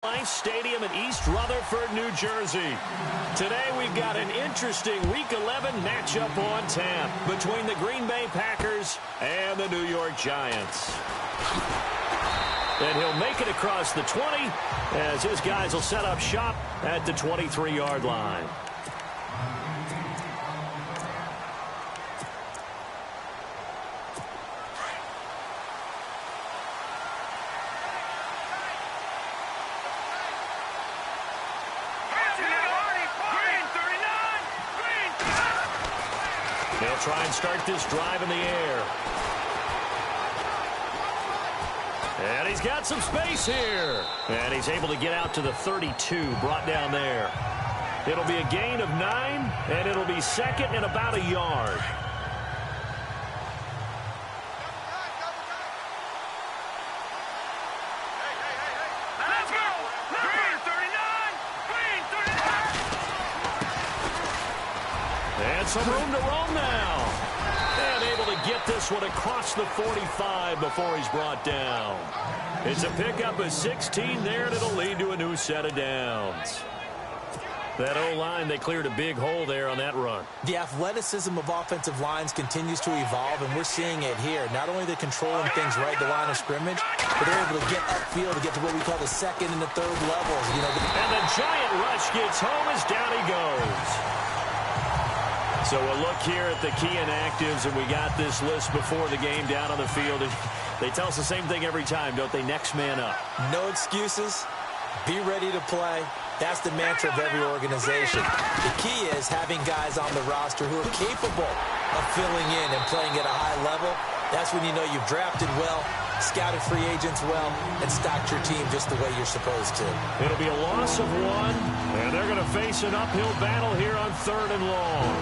Life Stadium in East Rutherford, New Jersey. Today we've got an interesting Week 11 matchup on tap between the Green Bay Packers and the New York Giants. And he'll make it across the 20 as his guys will set up shop at the 23-yard line. They'll try and start this drive in the air. And he's got some space here. And he's able to get out to the 32, brought down there. It'll be a gain of 9, and it'll be second and about a yard. Let's go! Green 39! Green 39! And some room to roam now. And able to get this one across the 45 before he's brought down. It's a pickup of 16 there, and it'll lead to a new set of downs. That O-line, they cleared a big hole there on that run. The athleticism of offensive lines continues to evolve, and we're seeing it here. Not only are they controlling things right at the line of scrimmage, but they're able to get upfield to get to what we call the second and the third levels. You know, and the giant rush gets home as down he goes. So we'll look here at the key inactives, and we got this list before the game down on the field. And they tell us the same thing every time, don't they? Next man up. No excuses. Be ready to play. That's the mantra of every organization. The key is having guys on the roster who are capable of filling in and playing at a high level. That's when you know you've drafted well, scouted free agents well, and stocked your team just the way you're supposed to. It'll be a loss of 1, and they're going to face an uphill battle here on 3rd and long.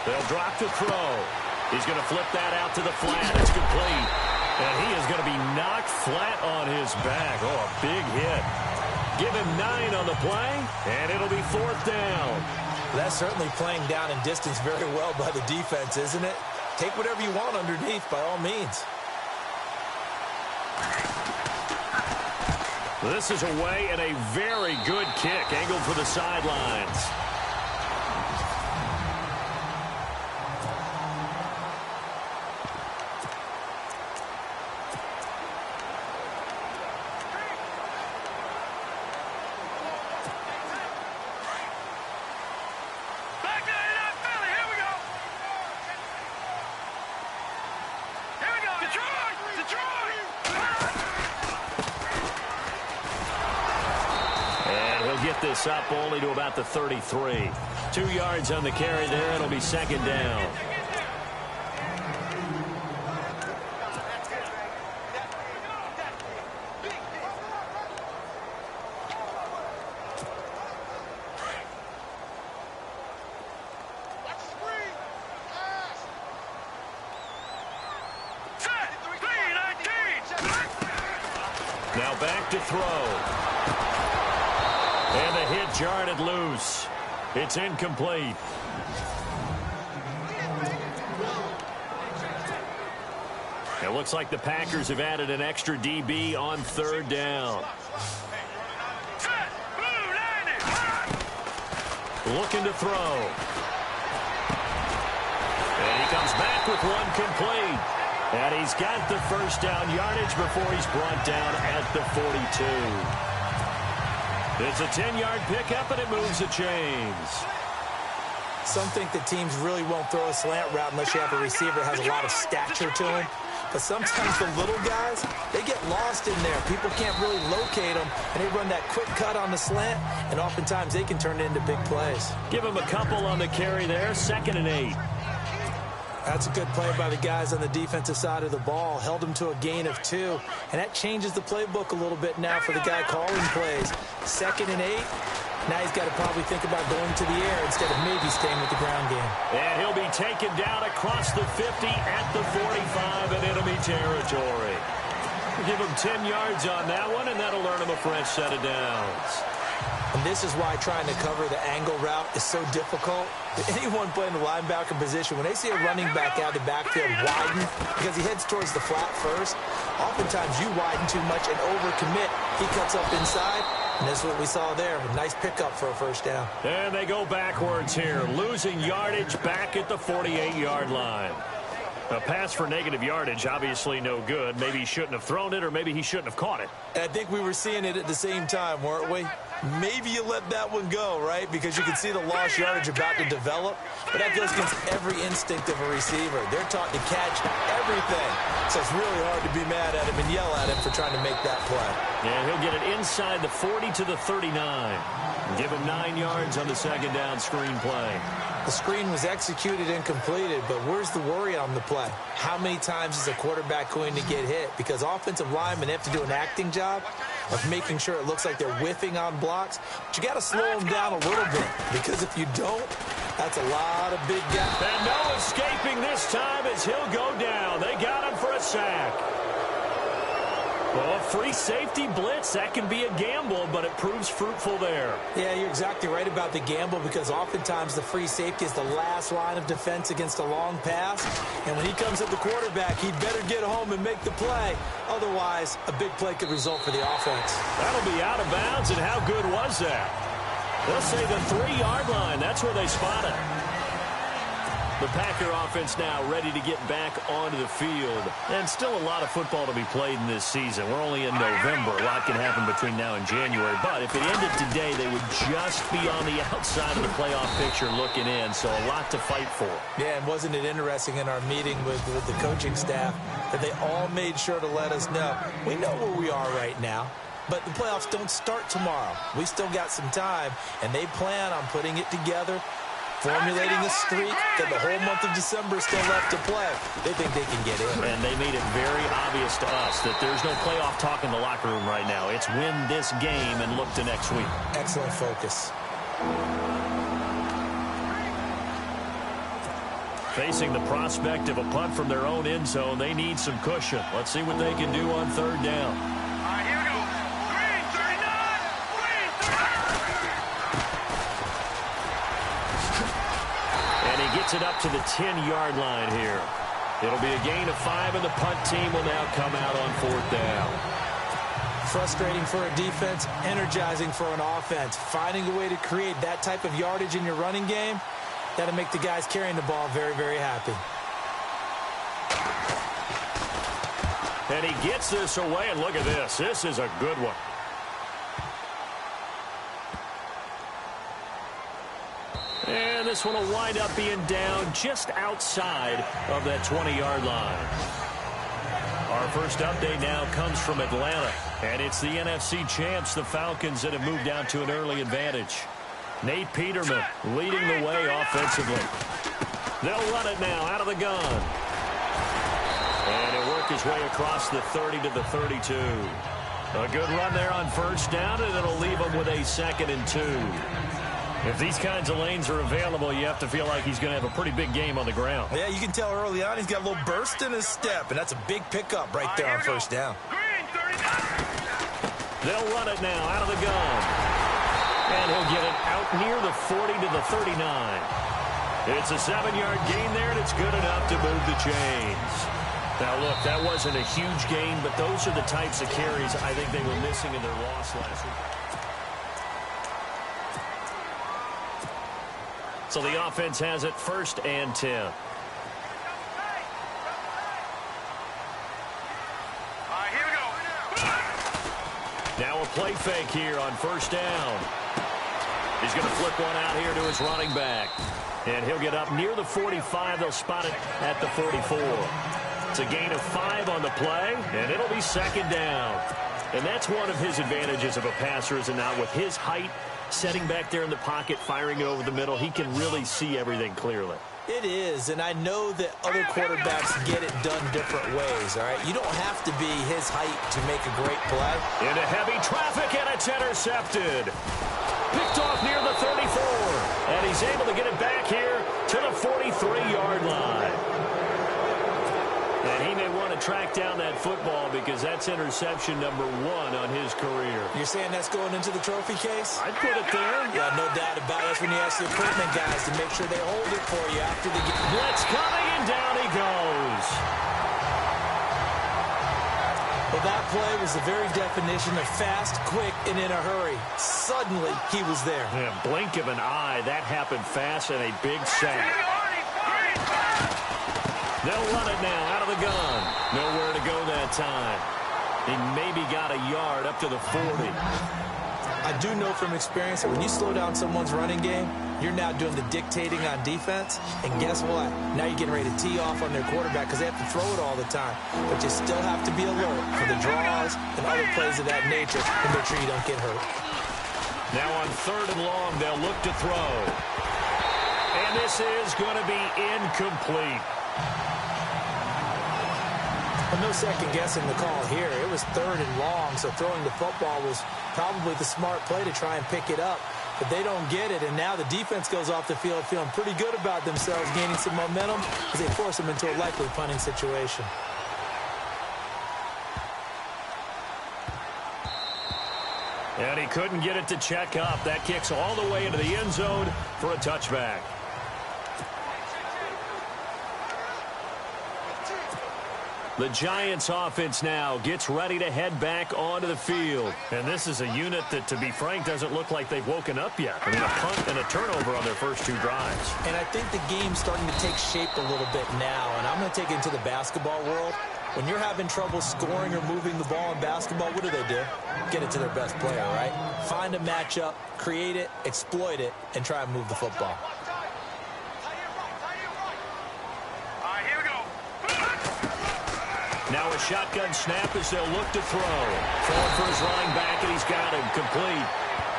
They'll drop to throw. He's going to flip that out to the flat. It's complete. And he is going to be knocked flat on his back. Oh, a big hit. Give him 9 on the play, and it'll be 4th down. That's certainly playing down in distance very well by the defense, isn't it? Take whatever you want underneath, by all means. This is away and a very good kick, angled for the sidelines. This up only to about the 33. 2 yards on the carry there. It'll be 2nd down. Now back to throw. And the hit jarred it loose. It's incomplete. It looks like the Packers have added an extra DB on 3rd down. Looking to throw. And he comes back with one complete. And he's got the 1st down yardage before he's brought down at the 42. It's a 10-yard pickup, and it moves the chains. Some think the teams really won't throw a slant route unless you have a receiver that has a lot of stature to him. But sometimes the little guys, they get lost in there. People can't really locate them, and they run that quick cut on the slant, and oftentimes they can turn it into big plays. Give him a couple on the carry there, 2nd and 8. That's a good play by the guys on the defensive side of the ball. Held him to a gain of 2. And that changes the playbook a little bit now for the guy calling plays. 2nd and 8. Now he's got to probably think about going to the air instead of maybe staying with the ground game. And he'll be taken down across the 50 at the 45 in enemy territory. Give him 10 yards on that one, and that'll earn him a fresh set of downs. And this is why trying to cover the angle route is so difficult. Anyone playing the linebacker position, when they see a running back out of the backfield widen because he heads towards the flat first, oftentimes you widen too much and overcommit. He cuts up inside, and this is what we saw there. A nice pickup for a first down. And they go backwards here, losing yardage back at the 48-yard line. A pass for negative yardage, obviously no good. Maybe he shouldn't have thrown it, or maybe he shouldn't have caught it. And I think we were seeing it at the same time, weren't we? Maybe you let that one go, right? Because you can see the lost yardage about to develop. But that goes against every instinct of a receiver. They're taught to catch everything. So it's really hard to be mad at him and yell at him for trying to make that play. And he'll get it inside the 40 to the 39. Give him 9 yards on the second down screen play. The screen was executed and completed, but where's the worry on the play? How many times is a quarterback going to get hit? Because offensive linemen have to do an acting job of making sure it looks like they're whiffing on blocks. But you got to slow them down a little bit, because if you don't, that's a lot of big gaps. And no escaping this time as he'll go down. They got him for a sack. Well, a free safety blitz, that can be a gamble, but it proves fruitful there. Yeah, you're exactly right about the gamble, because oftentimes the free safety is the last line of defense against a long pass. And when he comes at the quarterback, he'd better get home and make the play. Otherwise, a big play could result for the offense. That'll be out of bounds, and how good was that? They'll say the 3-yard line. That's where they spot it. The Packer offense now ready to get back onto the field. And still a lot of football to be played in this season. We're only in November. A lot can happen between now and January. But if it ended today, they would just be on the outside of the playoff picture looking in. So a lot to fight for. Yeah, and wasn't it interesting in our meeting with the coaching staff that they all made sure to let us know, we know where we are right now, but the playoffs don't start tomorrow. We still got some time, and they plan on putting it together, formulating a streak that the whole month of December is still left to play. They think they can get in. And they made it very obvious to us that there's no playoff talk in the locker room right now. It's win this game and look to next week. Excellent focus. Facing the prospect of a punt from their own end zone, they need some cushion. Let's see what they can do on third down. All right, here we go. Green, 39. Green, 39. And he gets it up to the 10-yard line here. It'll be a gain of 5, and the punt team will now come out on fourth down. Frustrating for a defense, energizing for an offense. Finding a way to create that type of yardage in your running game, that'll make the guys carrying the ball very, very happy. And he gets this away, and look at this. This is a good one. And this one will wind up being down just outside of that 20-yard line. Our first update now comes from Atlanta, and it's the NFC champs, the Falcons, that have moved out to an early advantage. Nate Peterman leading the way offensively. They'll run it now out of the gun. And he'll work his way across the 30 to the 32. A good run there on first down, and it'll leave him with a 2nd and 2. If these kinds of lanes are available, you have to feel like he's going to have a pretty big game on the ground. Yeah, you can tell early on he's got a little burst in his step, and that's a big pickup right there on first down. Green, 39. They'll run it now out of the gun. And he'll get it out near the 40 to the 39. It's a 7-yard gain there, and it's good enough to move the chains. Now, look, that wasn't a huge gain, but those are the types of carries I think they were missing in their loss last week. So the offense has it 1st and 10. All right, here we go. Now a play fake here on first down. He's going to flip one out here to his running back. And he'll get up near the 45. They'll spot it at the 44. It's a gain of 5 on the play, and it'll be 2nd down. And that's one of his advantages of a passer, is not with his height, setting back there in the pocket, firing it over the middle. He can really see everything clearly. It is, and I know that other quarterbacks get it done different ways, all right? You don't have to be his height to make a great play. Into heavy traffic, and it's intercepted. Picked off near the 34, and he's able to get it back here to the 43-yard line. And he may want to track down that football because that's interception number 1 on his career. You're saying that's going into the trophy case? I'd put it there. Yeah, no doubt about it. That's when you ask the equipment guys to make sure they hold it for you after the game. Blitz coming, and down he goes. Well, that play was the very definition of fast, quick, and in a hurry. Suddenly, he was there. Yeah, blink of an eye. That happened fast and a big sack. They'll run it now out of the gun. Nowhere to go that time. He maybe got a yard up to the 40. I do know from experience that when you slow down someone's running game, you're now doing the dictating on defense. And guess what? Now you're getting ready to tee off on their quarterback because they have to throw it all the time. But you still have to be alert for the draws and other plays of that nature and make sure you don't get hurt. Now on 3rd and long, they'll look to throw. And this is going to be incomplete. Well, no second guessing the call here. It was 3rd and long, so throwing the football was probably the smart play to try and pick it up. But they don't get it, and now the defense goes off the field feeling pretty good about themselves, gaining some momentum as they force them into a likely punting situation. And he couldn't get it to check up. That kicks all the way into the end zone for a touchback. The Giants offense now gets ready to head back onto the field. And this is a unit that, to be frank, doesn't look like they've woken up yet. I mean, a punt and a turnover on their first 2 drives. And I think the game's starting to take shape a little bit now. And I'm going to take it into the basketball world. When you're having trouble scoring or moving the ball in basketball, what do? Get it to their best player, right? Find a matchup, create it, exploit it, and try and move the football. Now a shotgun snap as they'll look to throw. Forward for his running back, and he's got him complete.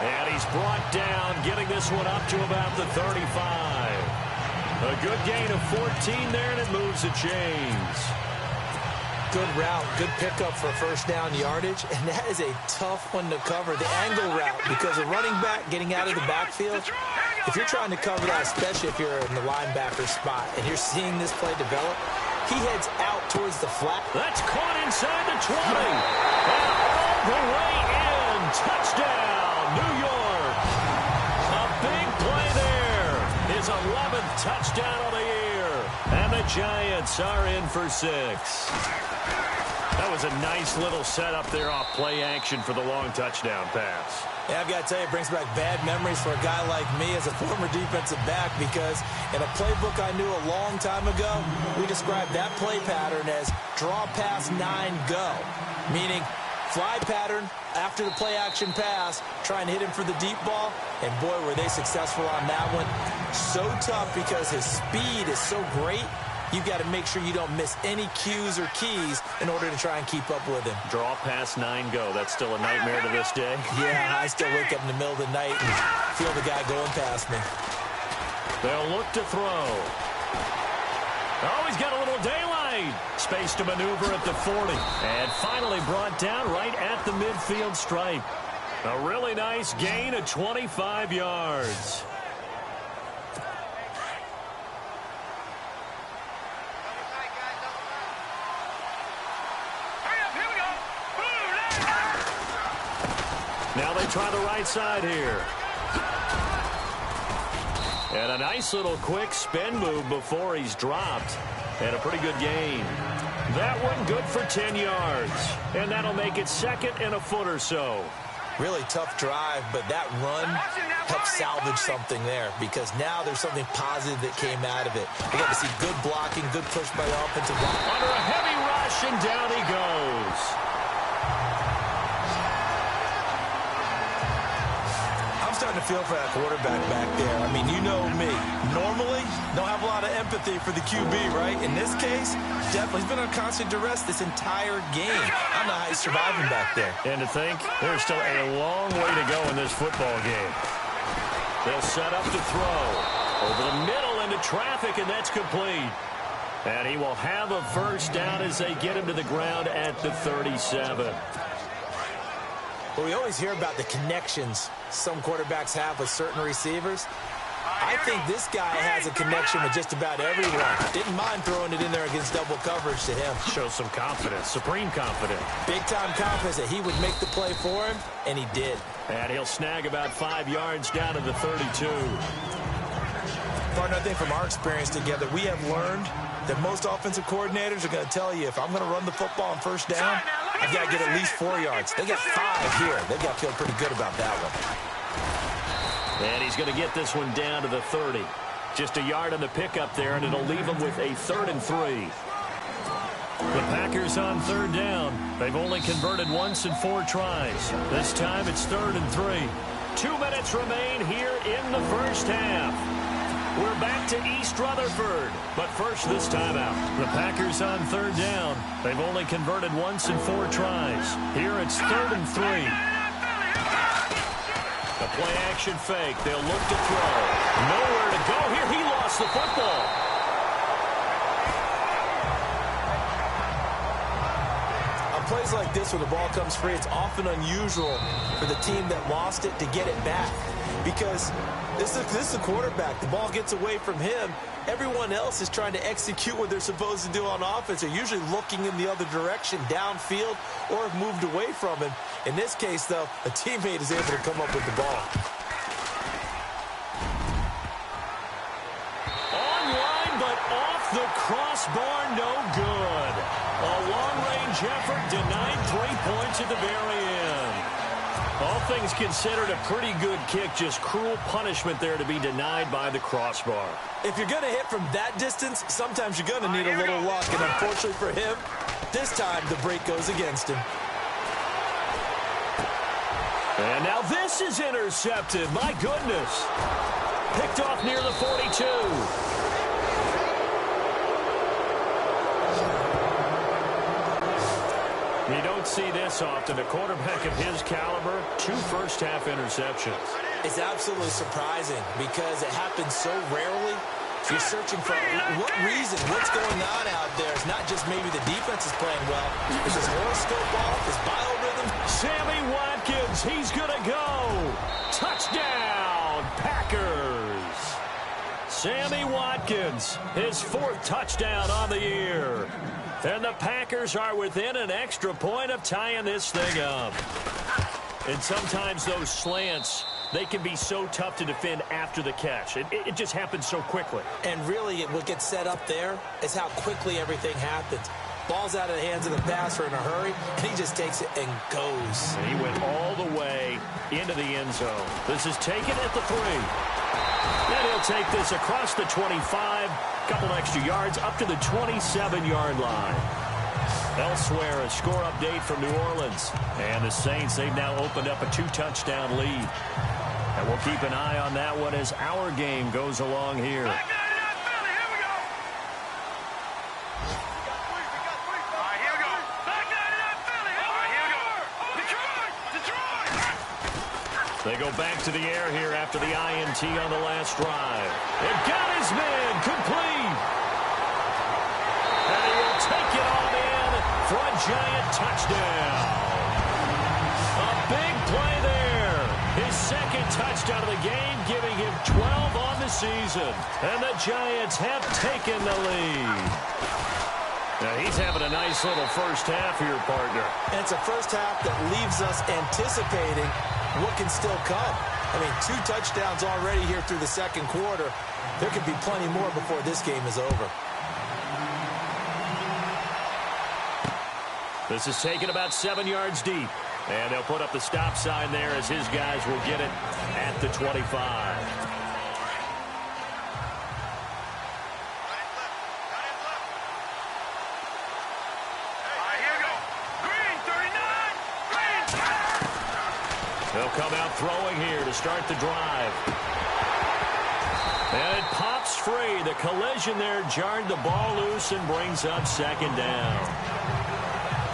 And he's brought down, getting this one up to about the 35. A good gain of 14 there, and it moves the chains. Good route, good pickup for first down yardage, and that is a tough one to cover, the angle route, because a running back getting out of the backfield, if you're trying to cover that, especially if you're in the linebacker spot, and you're seeing this play develop, he heads out towards the flat. That's caught inside the 20. And all the way in. Touchdown, New York. A big play there. His 11th touchdown of the year. And the Giants are in for 6. That was a nice little setup there off play action for the long touchdown pass. Yeah, I've got to tell you, it brings back bad memories for a guy like me as a former defensive back, because in a playbook I knew a long time ago, we described that play pattern as draw pass 9 go, meaning fly pattern after the play action pass, trying to hit him for the deep ball, and boy, were they successful on that one. So tough because his speed is so great. You've got to make sure you don't miss any cues or keys in order to try and keep up with him. Draw pass 9 go. That's still a nightmare to this day. Yeah, I still wake up in the middle of the night and feel the guy going past me. They'll look to throw. Oh, he's got a little daylight. Space to maneuver at the 40. And finally brought down right at the midfield stripe. A really nice gain of 25 yards. Now they try the right side here. And a nice little quick spin move before he's dropped. And a pretty good gain. That one good for 10 yards. And that'll make it 2nd and a foot or so. Really tough drive, but that run helped salvage something there, because now there's something positive that came out of it. We got to see good blocking, good push by the offensive line. Under a heavy rush, and down he goes. I'm starting to feel for that quarterback back there. I mean, you know me. Normally, don't have a lot of empathy for the QB, right? In this case, definitely. He's been on constant duress this entire game. I don't know how he's surviving back there. And to think, there's still a long way to go in this football game. They'll set up to throw. Over the middle into traffic, and that's complete. And he will have a first down as they get him to the ground at the 37. Well, we always hear about the connections some quarterbacks have with certain receivers. I think this guy has a connection with just about everyone. Didn't mind throwing it in there against double coverage to him. Shows some confidence, supreme confidence. Big-time confidence that he would make the play for him, and he did. And he'll snag about 5 yards down to the 32. Partner, I think from our experience together, we have learned that most offensive coordinators are going to tell you, if I'm going to run the football on first down, I've got to get at least 4 yards. They got 5 here. They've got to feel pretty good about that one. And he's going to get this one down to the 30. Just a yard on the pickup there, and it'll leave him with a 3rd and 3. The Packers on 3rd down. They've only converted once in 4 tries. This time it's 3rd and 3. 2 minutes remain here in the first half. We're back to East Rutherford, but first this timeout. The Packers on 3rd down. They've only converted once in 4 tries. Here it's 3rd and 3. The play-action fake. They'll look to throw. Nowhere to go here. He lost the football. On plays like this where the ball comes free, it's often unusual for the team that lost it to get it back. Because this is a quarterback. The ball gets away from him. Everyone else is trying to execute what they're supposed to do on offense. They're usually looking in the other direction, downfield, or have moved away from him. In this case, though, a teammate is able to come up with the ball. Online, but off the crossbar, no good. A long-range effort denied 3 points at the very end. All things considered, a pretty good kick. Just cruel punishment there to be denied by the crossbar. If you're going to hit from that distance, sometimes you're going to need a little luck. And unfortunately for him, this time the break goes against him. And now this is intercepted. My goodness. Picked off near the 42. You don't see this often. A quarterback of his caliber, 2 first-half interceptions. It's absolutely surprising because it happens so rarely. You're searching for what reason, what's going on out there. It's not just maybe the defense is playing well. Is his horoscope off, his biorhythm? Sammy Watkins, he's going to go. Touchdown, Packers. Sammy Watkins, his 4th touchdown on the year. And the Packers are within an extra point of tying this thing up. And sometimes those slants, they can be so tough to defend after the catch. It just happens so quickly. And really, what gets set up there is how quickly everything happens. Ball's out of the hands of the passer in a hurry, and he just takes it and goes. And he went all the way into the end zone. This is taken at the 3. And he'll take this across the 25, couple extra yards up to the 27-yard line. Elsewhere, a score update from New Orleans. And the Saints, they've now opened up a 2-touchdown lead. And we'll keep an eye on that one as our game goes along here. They go back to the air here after the INT on the last drive. It got his man complete. And he will take it on in for a Giant touchdown. A big play there. His 2nd touchdown of the game, giving him 12 on the season. And the Giants have taken the lead. Now he's having a nice little first half here, partner. And it's a first half that leaves us anticipating what can still come. I mean, 2 touchdowns already here through the 2nd quarter. There could be plenty more before this game is over. This is taken about 7 yards deep. And they'll put up the stop sign there as his guys will get it at the 25. They'll come out throwing here to start the drive. And it pops free. The collision there jarred the ball loose and brings up 2nd down.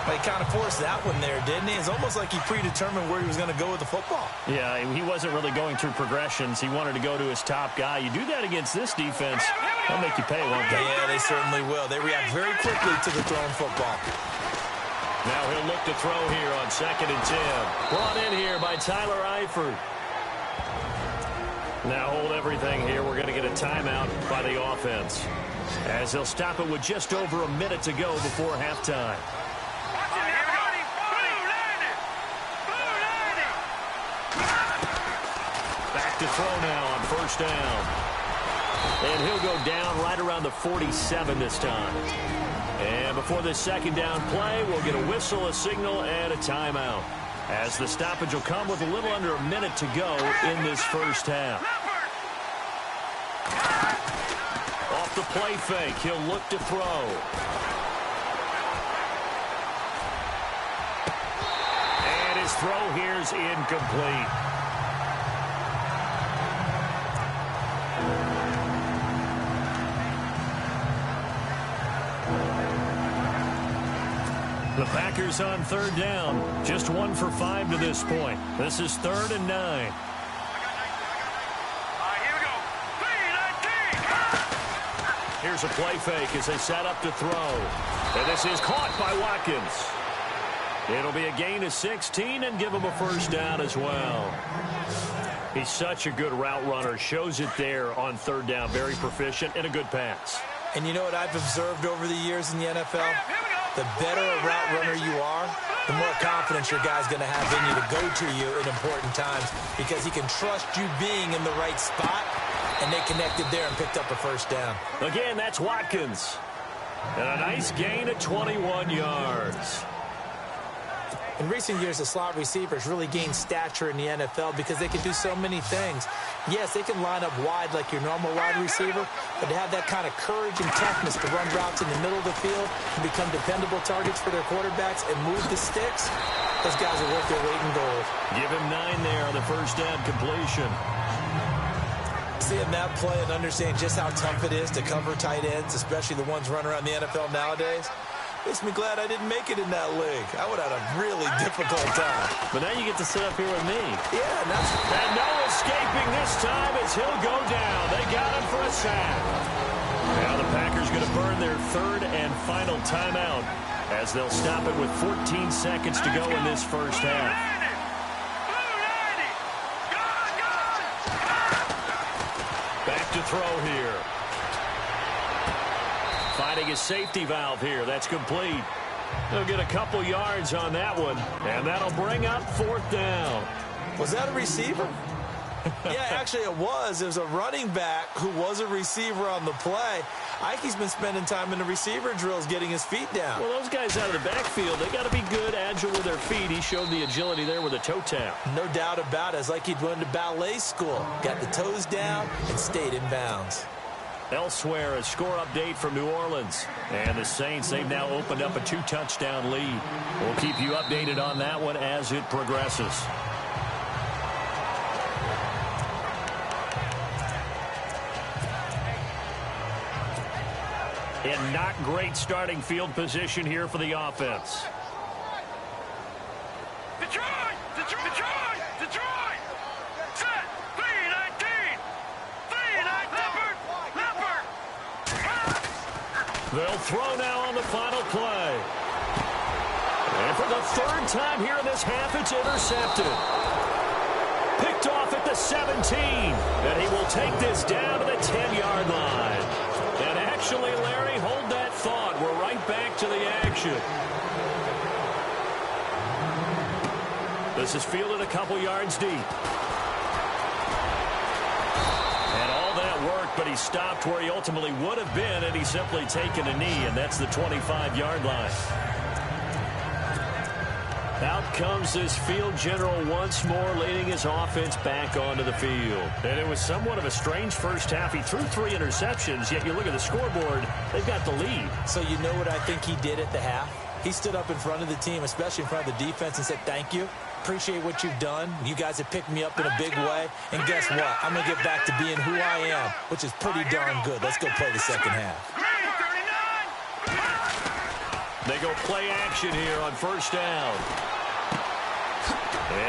He kind of forced that one there, didn't he? It's almost like he predetermined where he was going to go with the football. Yeah, he wasn't really going through progressions. He wanted to go to his top guy. You do that against this defense, they'll make you pay, won't they? Yeah, they certainly will. They react very quickly to the thrown football. Now he'll look to throw here on 2nd and 10. Brought in here by Tyler Eifert. Now hold everything here. We're going to get a timeout by the offense, as they'll stop it with just over a minute to go before halftime. Back to throw now on first down. And he'll go down right around the 47 this time. And before this second down play, we'll get a whistle, a signal, and a timeout, as the stoppage will come with a little under a minute to go in this first half. Off the play fake, he'll look to throw. And his throw here's incomplete. The Packers on third down, just 1 for 5 to this point. This is 3rd and 9. Here we go. 3-19. Here's a play fake as they set up to throw. And this is caught by Watkins. It'll be a gain of 16 and give him a first down as well. He's such a good route runner. Shows it there on third down. Very proficient and a good pass. And you know what I've observed over the years in the NFL? The better a route runner you are, the more confidence your guy's going to have in you to go to you in important times, because he can trust you being in the right spot, and they connected there and picked up a first down. Again, that's Watkins. And a nice gain of 21 yards. In recent years, the slot receivers really gained stature in the NFL because they can do so many things. Yes, they can line up wide like your normal wide receiver, but to have that kind of courage and toughness to run routes in the middle of the field and become dependable targets for their quarterbacks and move the sticks, those guys are worth their weight in gold. Give him 9 there on the first down completion. Seeing that play and understanding just how tough it is to cover tight ends, especially the ones running around the NFL nowadays, makes me glad I didn't make it in that league. I would have had a really difficult time. But now you get to sit up here with me. Yeah, and no escaping this time as he'll go down. They got him for a sack. Now the Packers going to burn their 3rd and final timeout, as they'll stop it with 14 seconds to go in this first half. Back to throw here. Finding his safety valve here. That's complete. They'll get a couple yards on that one, and that'll bring up 4th down. Was that a receiver? Yeah, actually it was. It was a running back who was a receiver on the play. Ike's been spending time in the receiver drills getting his feet down. Well, those guys out of the backfield, they got to be good, agile with their feet. He showed the agility there with a toe tap. No doubt about it. It's like he'd went to ballet school. Got the toes down and stayed in bounds. Elsewhere, a score update from New Orleans. And the Saints, they've now opened up a 2-touchdown lead. We'll keep you updated on that one as it progresses. In not great starting field position here for the offense. Detroit! Detroit! Detroit! Detroit! Set! 3-19! 3-19! Leopard! They'll throw now on the final play. And for the 3rd time here in this half, it's intercepted. Picked off at the 17. And he will take this down to the 10-yard line. And actually, Larry, hold that thought. We're right back to the action. This is fielded a couple yards deep. And all that work, but he stopped where he ultimately would have been, and he's simply taken a knee, and that's the 25-yard line. Out comes this field general once more, leading his offense back onto the field. And it was somewhat of a strange first half. He threw 3 interceptions, yet you look at the scoreboard, they've got the lead. So you know what I think he did at the half? He stood up in front of the team, especially in front of the defense, and said, thank you. Appreciate what you've done. You guys have picked me up in a big way. And guess what? I'm going to get back to being who I am, which is pretty darn good. Let's go play the second half. They go play action here on first down.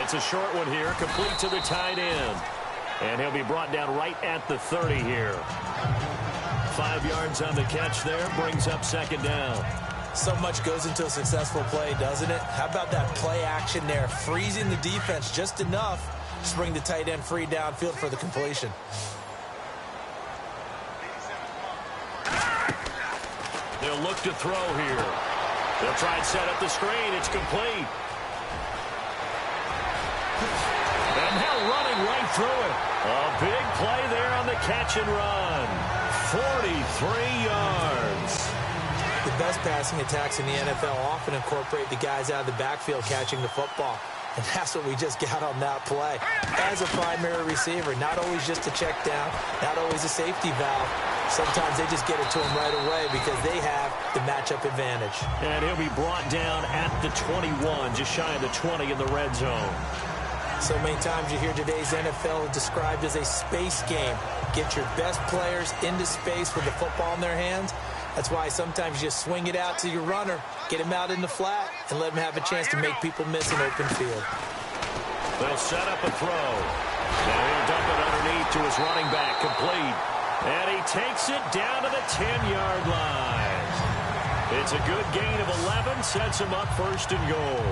It's a short one here, complete to the tight end. And he'll be brought down right at the 30 here. 5 yards on the catch there, brings up second down. So much goes into a successful play, doesn't it? How about that play action there, freezing the defense just enough Just bring the tight end free downfield for the completion. They'll look to throw here. They'll try and set up the screen. It's complete. And now running right through it. A big play there on the catch and run. 43 yards. The best passing attacks in the NFL often incorporate the guys out of the backfield catching the football. And that's what we just got on that play. As a primary receiver, not always just a check down, not always a safety valve. Sometimes they just get it to him right away because they have the matchup advantage. And he'll be brought down at the 21, just shy of the 20 in the red zone. So many times you hear today's NFL described as a space game. Get your best players into space with the football in their hands. That's why sometimes you just swing it out to your runner, get him out in the flat, and let him have a chance to make people miss an open field. They'll set up a throw. Now he'll dump it underneath to his running back, complete. And he takes it down to the 10-yard line. It's a good gain of 11, sets him up first and goal.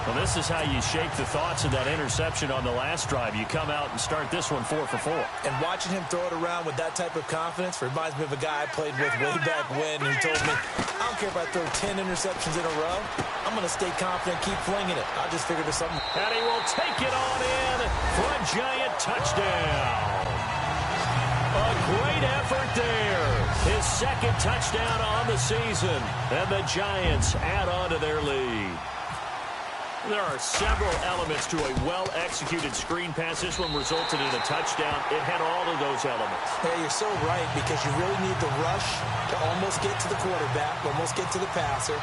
Well, this is how you shake the thoughts of that interception on the last drive. You come out and start this one 4 for 4. And watching him throw it around with that type of confidence reminds me of a guy I played with way back when who told me, I don't care if I throw 10 interceptions in a row. I'm going to stay confident, keep flinging it. I just figured there's something. And he will take it on in for a giant touchdown. A great effort there. His second touchdown on the season. And the Giants add on to their lead. There are several elements to a well-executed screen pass. This one resulted in a touchdown. It had all of those elements. Yeah, you're so right, because you really need the rush to almost get to the quarterback, almost get to the passer.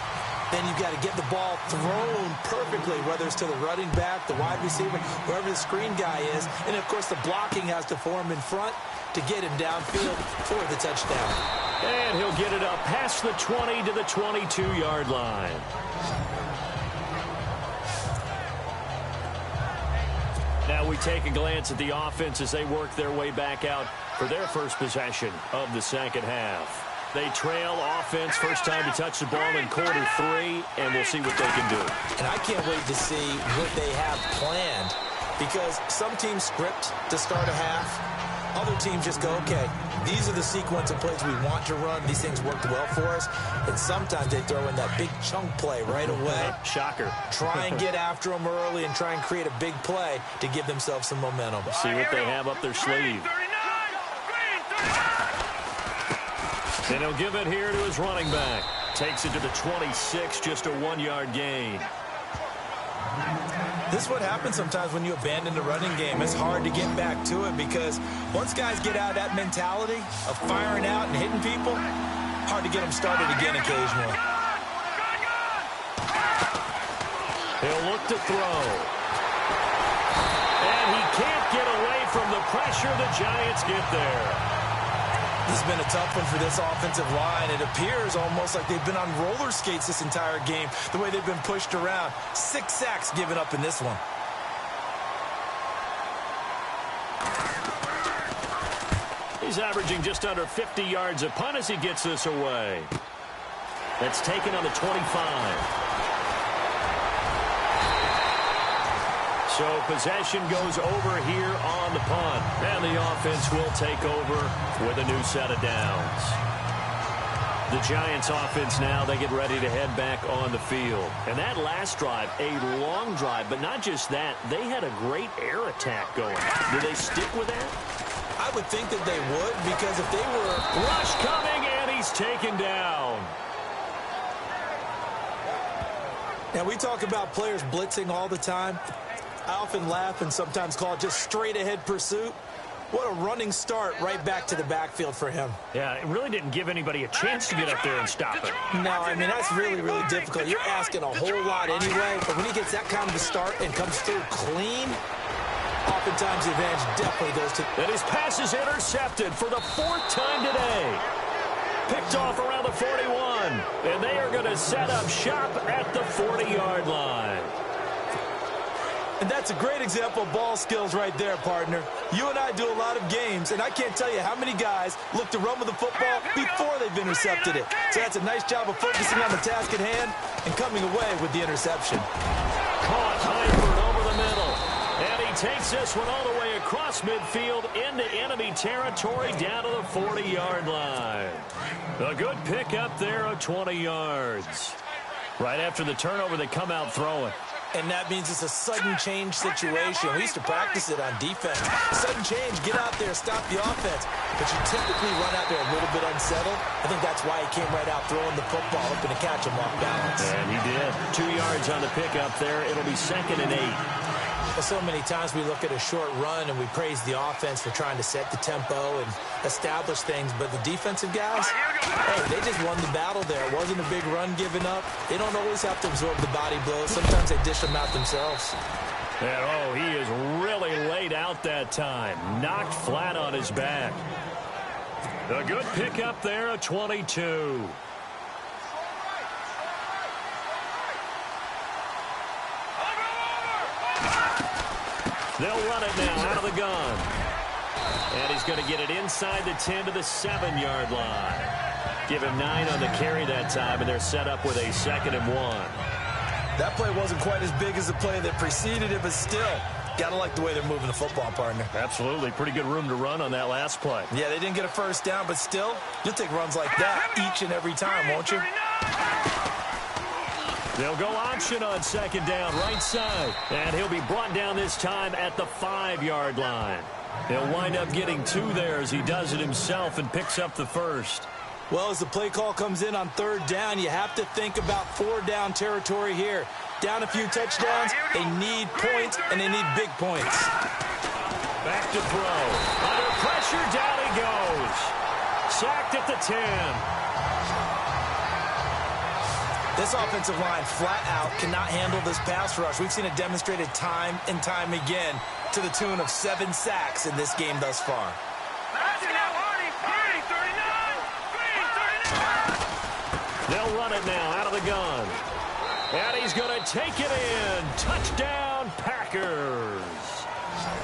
Then you've got to get the ball thrown perfectly, whether it's to the running back, the wide receiver, whoever the screen guy is. And, of course, the blocking has to form in front to get him downfield for the touchdown. And he'll get it up past the 20 to the 22-yard line. Now we take a glance at the offense as they work their way back out for their first possession of the second half. They trail offense, first time to touch the ball in quarter 3, and we'll see what they can do. And I can't wait to see what they have planned, because some teams script to start a half. Other teams just go, okay, these are the sequence of plays we want to run. These things worked well for us. And sometimes they throw in that big chunk play right away. Shocker. Try and get after them early and try and create a big play to give themselves some momentum. See what they have up their sleeve. And he'll give it here to his running back. Takes it to the 26, just a 1-yard gain. This is what happens sometimes when you abandon the running game. It's hard to get back to it because once guys get out of that mentality of firing out and hitting people, hard to get them started again occasionally. He'll look to throw. And he can't get away from the pressure. The Giants get there. This has been a tough one for this offensive line. It appears almost like they've been on roller skates this entire game, the way they've been pushed around. 6 sacks given up in this one. He's averaging just under 50 yards a punt as he gets this away. That's taken on the 25. So possession goes over here on the punt. And the offense will take over with a new set of downs. The Giants offense now, they get ready to head back on the field. And that last drive, a long drive, but not just that, they had a great air attack going. Do they stick with that? I would think that they would, because if they were... Rush coming, and he's taken down. Now, we talk about players blitzing all the time. I often laugh and sometimes call it just straight-ahead pursuit. What a running start right back to the backfield for him. Yeah, it really didn't give anybody a chance to get up there and stop it. No, I mean, that's really, really difficult. You're asking a whole lot anyway, but when he gets that kind of a start and comes through clean, oftentimes the advantage definitely goes to... And his pass is intercepted for the 4th time today. Picked off around the 41, and they are going to set up shop at the 40-yard line. And that's a great example of ball skills right there, partner. You and I do a lot of games, and I can't tell you how many guys look to run with the football before they've intercepted it. So that's a nice job of focusing on the task at hand and coming away with the interception. Caught Heifert over the middle, and he takes this one all the way across midfield into enemy territory down to the 40-yard line. A good pickup there of 20 yards. Right after the turnover, they come out throwing. And that means it's a sudden change situation. We used to practice it on defense. Sudden change, get out there, stop the offense. But you typically run out there a little bit unsettled. I think that's why he came right out throwing the football, hoping to catch him off balance. And he did. 2 yards on the pickup there. It'll be 2nd and 8. So many times we look at a short run and we praise the offense for trying to set the tempo and establish things, but the defensive guys, hey, they just won the battle there. It wasn't a big run given up. They don't always have to absorb the body blows. Sometimes they dish them out themselves. And, oh, he is really laid out that time. Knocked flat on his back. A good pickup there of 22. They'll run it now out of the gun. And he's going to get it inside the 10 to the 7-yard line. Give him 9 on the carry that time, and they're set up with a 2nd and 1. That play wasn't quite as big as the play that preceded it, but still, gotta like the way they're moving the football, partner. Absolutely. Pretty good room to run on that last play. Yeah, they didn't get a first down, but still, you'll take runs like that each and every time, won't you? They'll go option on 2nd down, right side. And he'll be brought down this time at the 5-yard line. He'll wind up getting 2 there as he does it himself and picks up the 1st. Well, as the play call comes in on 3rd down, you have to think about 4-down territory here. Down a few touchdowns, they need points, and they need big points. Back to throw. Under pressure, down he goes. Sacked at the 10. This offensive line, flat out, cannot handle this pass rush. We've seen it demonstrated time and time again to the tune of 7 sacks in this game thus far. They'll run it now out of the gun. And he's going to take it in. Touchdown, Packers.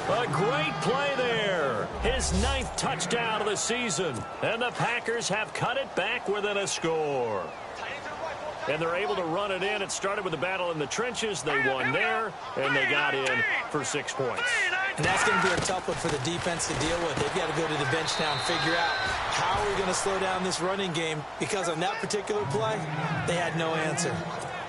A great play there. His 9th touchdown of the season. And the Packers have cut it back within a score. And they're able to run it in. It started with a battle in the trenches. They won there, and they got in for 6 points. And that's going to be a tough one for the defense to deal with. They've got to go to the bench now and figure out how are we going to slow down this running game, because on that particular play, they had no answer.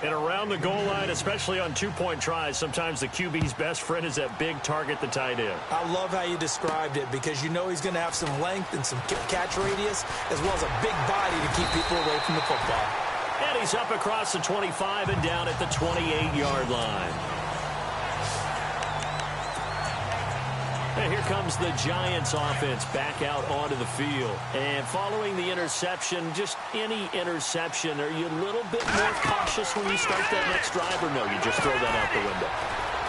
And around the goal line, especially on 2-point tries, sometimes the QB's best friend is that big target, the tight end. I love how you described it, because you know he's going to have some length and some catch radius, as well as a big body to keep people away from the football. And he's up across the 25 and down at the 28-yard line. And here comes the Giants offense back out onto the field. And following the interception, just any interception, are you a little bit more cautious when you start that next drive, or no, you just throw that out the window?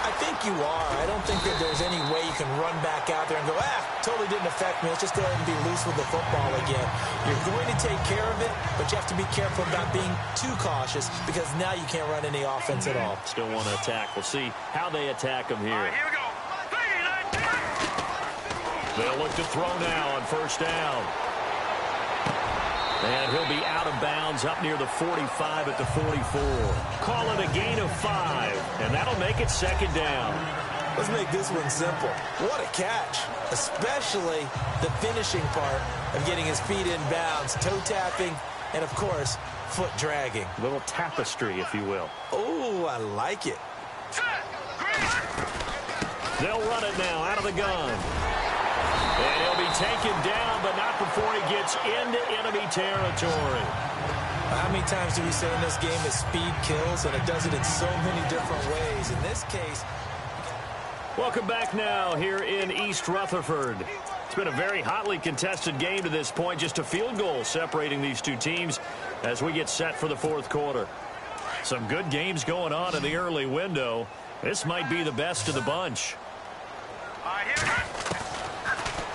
I think you are. I don't think that there's any way you can run back out there and go, totally didn't affect me. Let's just go ahead and be loose with the football again. You're going to take care of it, but you have to be careful about being too cautious, because now you can't run any offense at all. Still want to attack. We'll see how they attack them here. Here we go. They'll look to throw now on 1st down. And he'll be out of bounds up near the 45 at the 44. Call it a gain of 5, and that'll make it 2nd down. Let's make this one simple. What a catch, especially the finishing part of getting his feet in bounds, toe tapping, and, of course, foot dragging. A little tapestry, if you will. Oh, I like it. They'll run it now out of the gun. And he'll be taken down, but not before he gets into enemy territory. How many times do we say in this game that speed kills, and it does it in so many different ways? In this case... Welcome back now here in East Rutherford. It's been a very hotly contested game to this point. Just a field goal separating these two teams as we get set for the 4th quarter. Some good games going on in the early window. This might be the best of the bunch.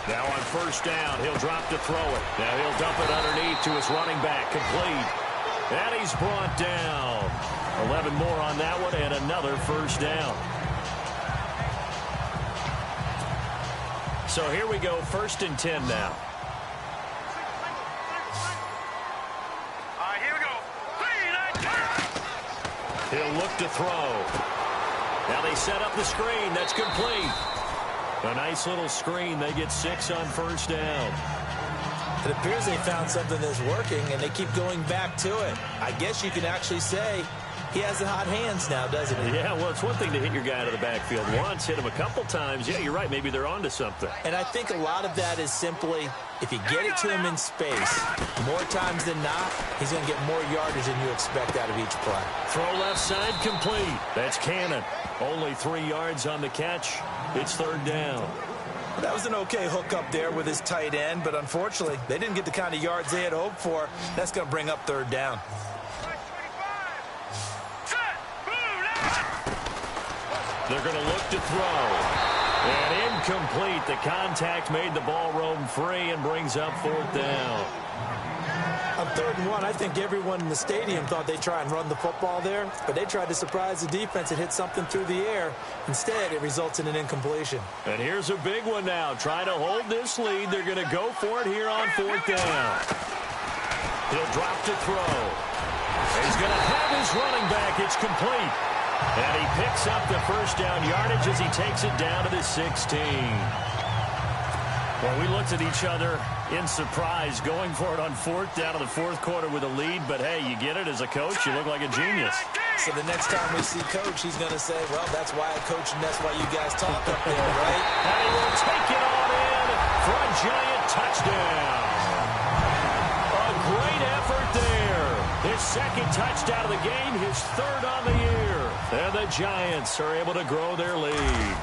Now on 1st down, he'll drop to throw it. Now he'll dump it underneath to his running back. Complete. And he's brought down. 11 more on that one, and another 1st down. So here we go, 1st and 10 now. Here we go. He'll look to throw. Now they set up the screen. That's complete. A nice little screen. They get 6 on first down. It appears they found something that's working, and they keep going back to it. I guess you can actually say he has the hot hands now, doesn't he? Yeah, well, it's one thing to hit your guy out of the backfield once, hit him a couple times. Yeah, you're right. Maybe they're onto something. And I think a lot of that is simply if you get it to him in space, more times than not, he's going to get more yardage than you expect out of each play. Throw left side complete. That's Cannon. Only 3 yards on the catch. It's third down. That was an okay hook up there with his tight end, but unfortunately, they didn't get the kind of yards they had hoped for. That's going to bring up third down. They're going to look to throw. And incomplete. The contact made the ball roam free and brings up fourth down. On 3rd and 1, I think everyone in the stadium thought they'd try and run the football there, but they tried to surprise the defense and hit something through the air. Instead, it results in an incompletion. And here's a big one now. Trying to hold this lead. They're going to go for it here on 4th down. He'll drop to throw. He's going to have his running back. It's complete. And he picks up the first down yardage as he takes it down to the 16. Well, we looked at each other in surprise going for it on 4th down in the 4th quarter with a lead. But, hey, you get it as a coach. You look like a genius. So the next time we see Coach, he's going to say, well, that's why I coach and that's why you guys talk up there, right? And he will take it on in for a giant touchdown. A great effort there. His 2nd touchdown of the game, his 3rd on the year. And the Giants are able to grow their lead.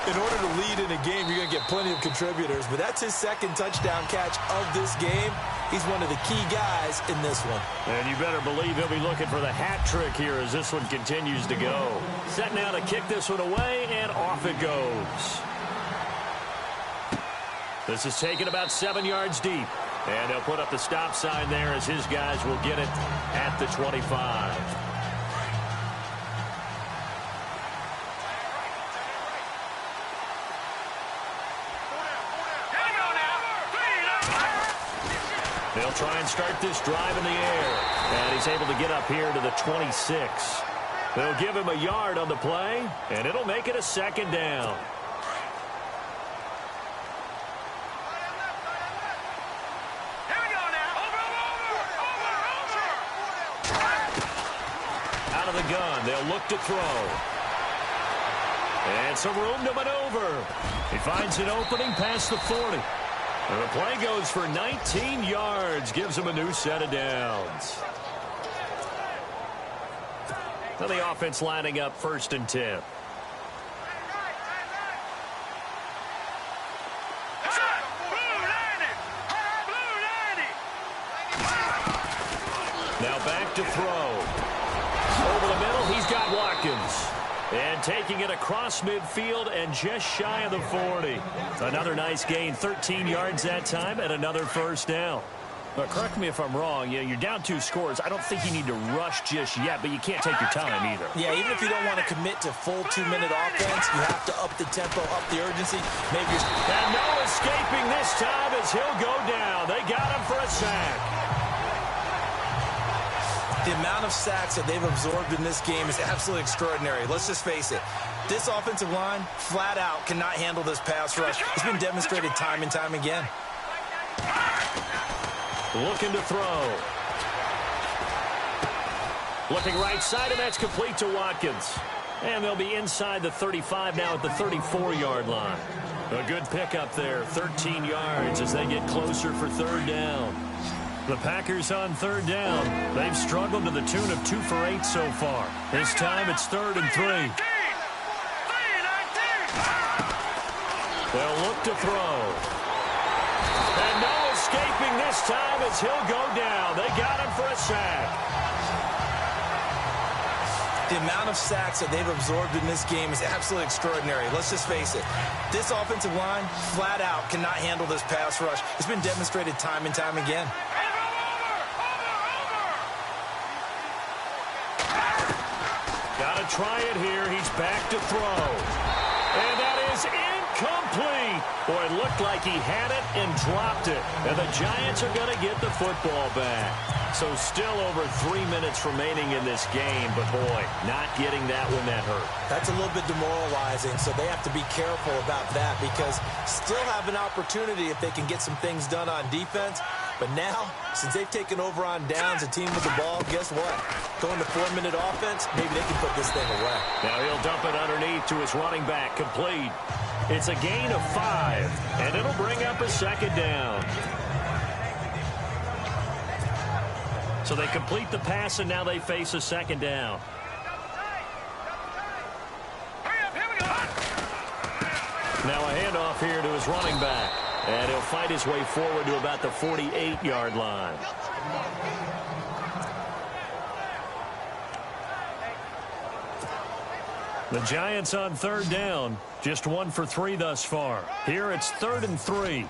In order to lead in a game, you're going to get plenty of contributors, but that's his 2nd touchdown catch of this game. He's one of the key guys in this one. And you better believe he'll be looking for the hat trick here as this one continues to go. Set now to kick this one away, and off it goes. This is taken about 7 yards deep. And they'll put up the stop sign there as his guys will get it at the 25. They'll try and start this drive in the air. And he's able to get up here to the 26. They'll give him a yard on the play, and it'll make it a 2nd down. Out of the gun, they'll look to throw. And some room to maneuver. He finds an opening past the 40. And the play goes for 19 yards, gives him a new set of downs. Now the offense lining up 1st and 10. Now back to throw. Over the middle, he's got Watkins. And taking it across midfield and just shy of the 40. Another nice gain, 13 yards that time, and another first down. But correct me if I'm wrong, you're down 2 scores. I don't think you need to rush just yet, but you can't take your time either. Yeah, even if you don't want to commit to full 2-minute offense, you have to up the tempo, up the urgency. Maybe and no escaping this time as he'll go down. They got him for a sack. The amount of sacks that they've absorbed in this game is absolutely extraordinary. Let's just face it. This offensive line, flat out, cannot handle this pass rush. It's been demonstrated time and time again. Looking to throw. Looking right side, and that's complete to Watkins. And they'll be inside the 35 now at the 34-yard line. A good pickup there, 13 yards as they get closer for 3rd down. The Packers on 3rd down. They've struggled to the tune of 2 for 8 so far. This time it's 3rd and 3. They'll look to throw. And no escaping this time as he'll go down. They got him for a sack. The amount of sacks that they've absorbed in this game is absolutely extraordinary. Let's just face it. This offensive line, flat out, cannot handle this pass rush. It's been demonstrated time and time again. Got to try it here. He's back to throw. And that is complete. Boy, it looked like he had it and dropped it. And the Giants are going to get the football back. So still over 3 minutes remaining in this game. But, boy, not getting that when that hurt. That's a little bit demoralizing, so they have to be careful about that because still have an opportunity if they can get some things done on defense. But now, since they've taken over on downs, a team with the ball, guess what? Going to 4-minute offense, maybe they can put this thing away. Now he'll dump it underneath to his running back, complete. It's a gain of 5, and it'll bring up a second down. So they complete the pass, and now they face a second down. Now a handoff here to his running back. And he'll fight his way forward to about the 48-yard line. The Giants on third down. Just 1 for 3 thus far. Here it's 3rd and 3.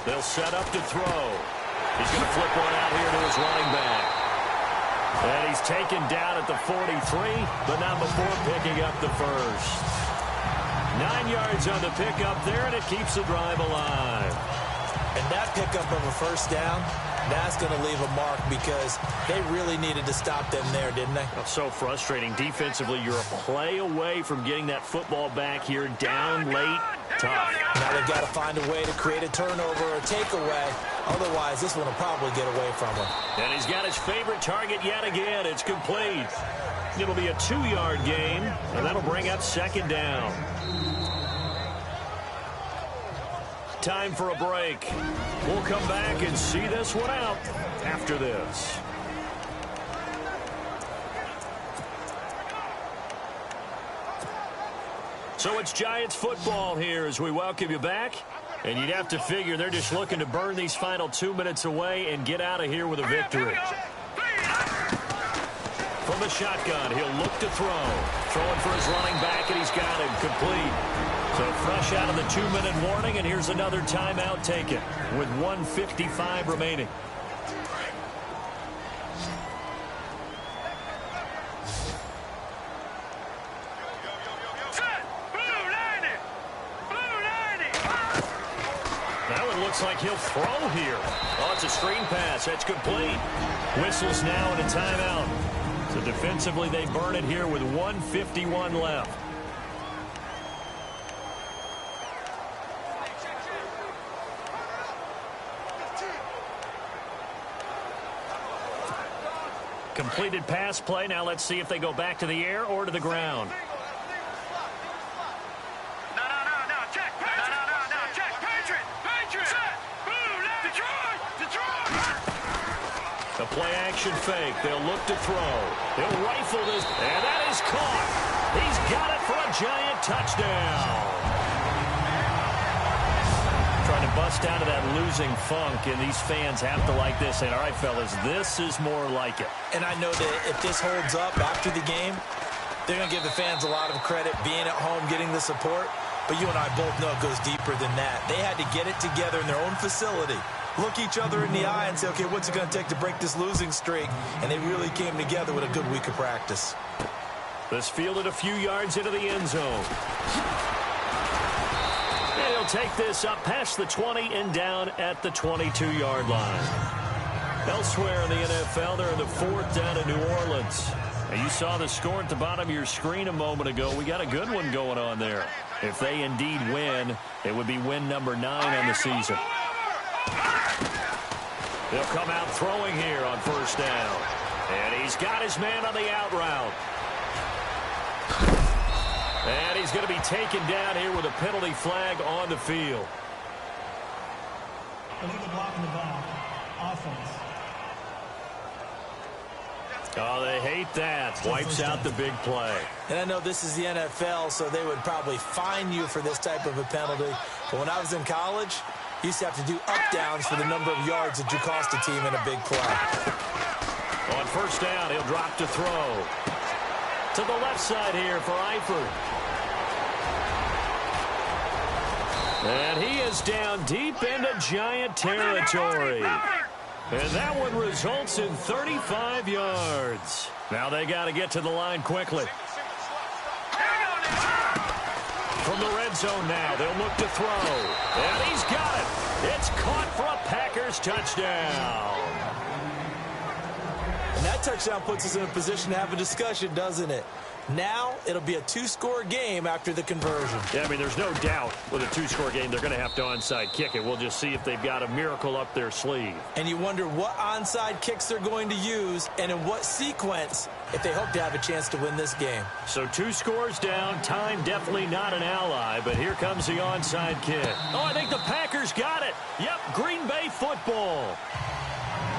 They'll set up to throw. He's going to flip one out here to his running back. And he's taken down at the 43, but not before picking up the first. 9 yards on the pickup there, and it keeps the drive alive. And that pickup of a first down, that's going to leave a mark because they really needed to stop them there, didn't they? So frustrating. Defensively, you're a play away from getting that football back here down late. Tough. Now they've got to find a way to create a turnover or takeaway. Otherwise, this one will probably get away from him. And he's got his favorite target yet again. It's complete. It'll be a 2-yard gain, and that'll bring up second down. Time for a break. We'll come back and see this one out after this. So it's Giants football here as we welcome you back. And you'd have to figure they're just looking to burn these final 2 minutes away and get out of here with a victory. From the shotgun, he'll look to throw. Throwing for his running back, and he's got him complete. So fresh out of the 2-minute warning, and here's another timeout taken with 1:55 remaining. That one looks like he'll throw here. Oh, it's a screen pass. That's complete. Whistles now and a timeout. So defensively, they burn it here with 1:51 left. Completed pass play. Now let's see if they go back to the air or to the ground. The play-action fake. They'll look to throw. He'll rifle this, and that is caught. He's got it for a Giant touchdown. Trying to bust out of that losing funk, and these fans have to like this. And all right, fellas, this is more like it. And I know that if this holds up after the game, they're going to give the fans a lot of credit being at home, getting the support. But you and I both know it goes deeper than that. They had to get it together in their own facility. Look each other in the eye and say, okay, what's it going to take to break this losing streak? And they really came together with a good week of practice. This fielded a few yards into the end zone. And he'll take this up past the 20 and down at the 22-yard line. Elsewhere in the NFL, they're in the 4th down in New Orleans. And you saw the score at the bottom of your screen a moment ago. We got a good one going on there. If they indeed win, it would be win number 9 on the season. They'll come out throwing here on first down. And he's got his man on the out route. And he's going to be taken down here with a penalty flag on the field. Illegal block in the back. Offense. Oh, they hate that. Wipes out the big play. And I know this is the NFL, so they would probably fine you for this type of a penalty. But when I was in college, you used to have to do up-downs for the number of yards that you cost a team in a big play. On first down, he'll drop to throw. To the left side here for Eifert. And he is down deep into Giant territory. And that one results in 35 yards. Now they got to get to the line quickly. From the red zone now, they'll look to throw. And he's got it. It's caught for a Packers touchdown. And that touchdown puts us in a position to have a discussion, doesn't it? Now it'll be a two-score game after the conversion. Yeah, I mean, there's no doubt with a two-score game they're going to have to onside kick it. We'll just see if they've got a miracle up their sleeve. And you wonder what onside kicks they're going to use and in what sequence if they hope to have a chance to win this game. So 2 scores down, time definitely not an ally, but here comes the onside kick. Oh, I think the Packers got it. Yep, Green Bay football.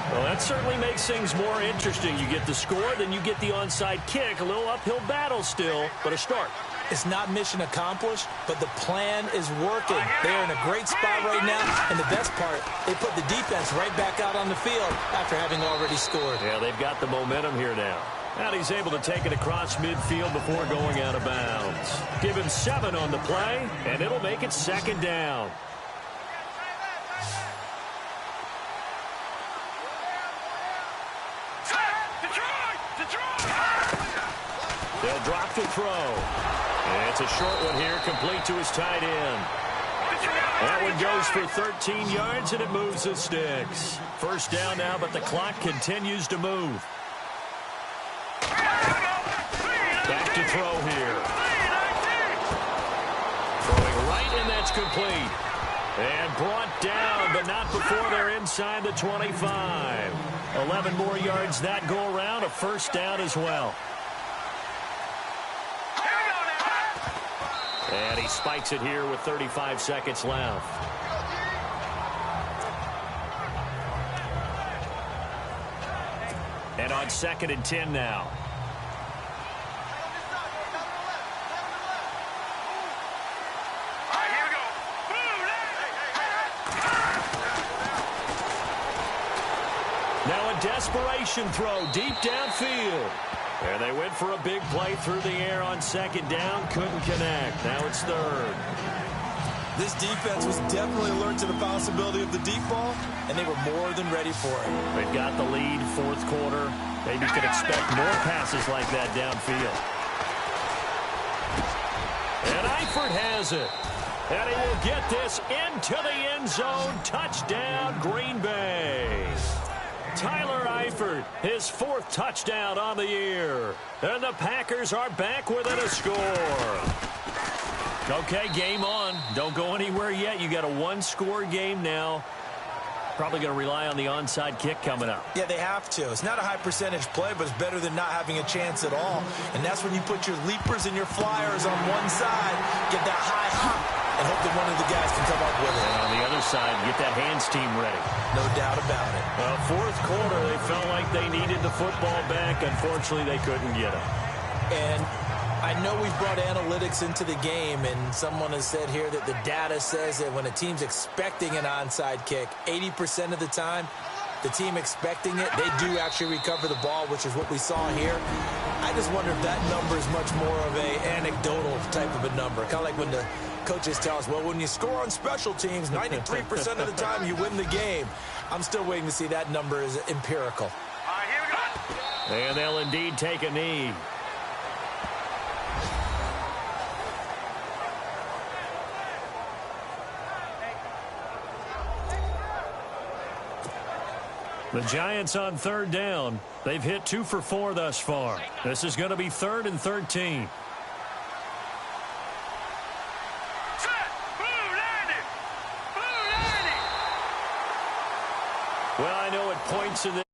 Well, that certainly makes things more interesting. You get the score, then you get the onside kick. A little uphill battle still, but a start. It's not mission accomplished, but the plan is working. They're in a great spot right now, and the best part, they put the defense right back out on the field after having already scored. Yeah, they've got the momentum here now. And he's able to take it across midfield before going out of bounds. Give him 7 on the play, and it'll make it 2nd down. They'll drop to throw. And it's a short one here, complete to his tight end. That one goes for 13 yards, and it moves the sticks. 1st down now, but the clock continues to move. Back to throw here. Throwing right, and that's complete. And brought down, but not before they're inside the 25. 11 more yards that go around, a 1st down as well. And he spikes it here with 35 seconds left. And on 2nd and 10 now. Now a desperation throw deep downfield. And they went for a big play through the air on 2nd down. Couldn't connect. Now it's 3rd. This defense was definitely alert to the possibility of the deep ball, and they were more than ready for it. They've got the lead, 4th quarter. Maybe you could expect more passes like that downfield. And Eifert has it. And he will get this into the end zone. Touchdown, Green Bay. Tyler Eifert, his 4th touchdown on the year. And the Packers are back within a score. Okay, game on. Don't go anywhere yet. You got a 1-score game now. Probably going to rely on the onside kick coming up. Yeah, they have to. It's not a high percentage play, but it's better than not having a chance at all. And that's when you put your leapers and your flyers on one side, get that high hop, and hope that one of the guys can come up with it. And on the other side, get that hands team ready. No doubt about it. Well, 4th quarter, they felt like they needed the football back. Unfortunately, they couldn't get it. And I know we've brought analytics into the game, and someone has said here that the data says that when a team's expecting an onside kick, 80% of the time, the team expecting it, they do actually recover the ball, which is what we saw here. I just wonder if that number is much more of a anecdotal type of a number. Kind of like when the coaches tell us, well, when you score on special teams, 93% of the time you win the game. I'm still waiting to see that number is empirical. All right, here we go. And they'll indeed take a knee. The Giants on 3rd down. They've hit 2 for 4 thus far. This is going to be 3rd and 13. Well, I know it points in the